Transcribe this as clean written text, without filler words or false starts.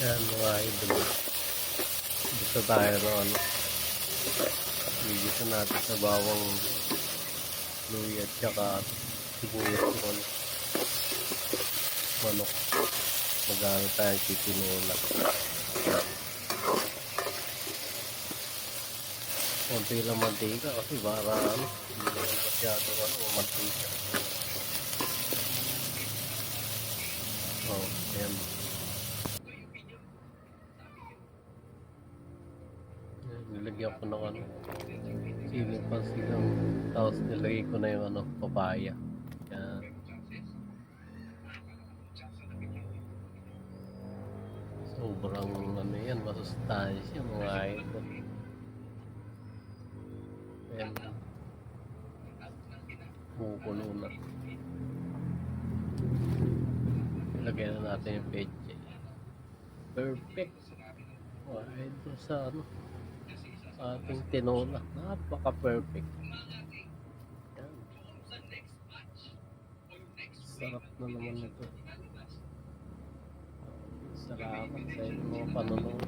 Yan mga idol. Dito tayo no, ano. Bigisa natin sa bawang luya at saka sibuyas yung ano, manok. Magamit tayo titinola. Konti lang mantika kasi para ano, hindi naman masyado ano, mantika. Oh, ayan. Nilagyan ko ng ano, siling pansigang, tapos nilagay ko na yung ano, papaya. Yan. Sobrang ano yan, masustansya mga idol. Ayan, kumukulo na. Ilagay na natin yung peche. Perfect. Mga idol sa ano, sa ating tinola. Napaka-perfect. Yan. Sarap na naman ito. Salamat sa inyong mga panonood.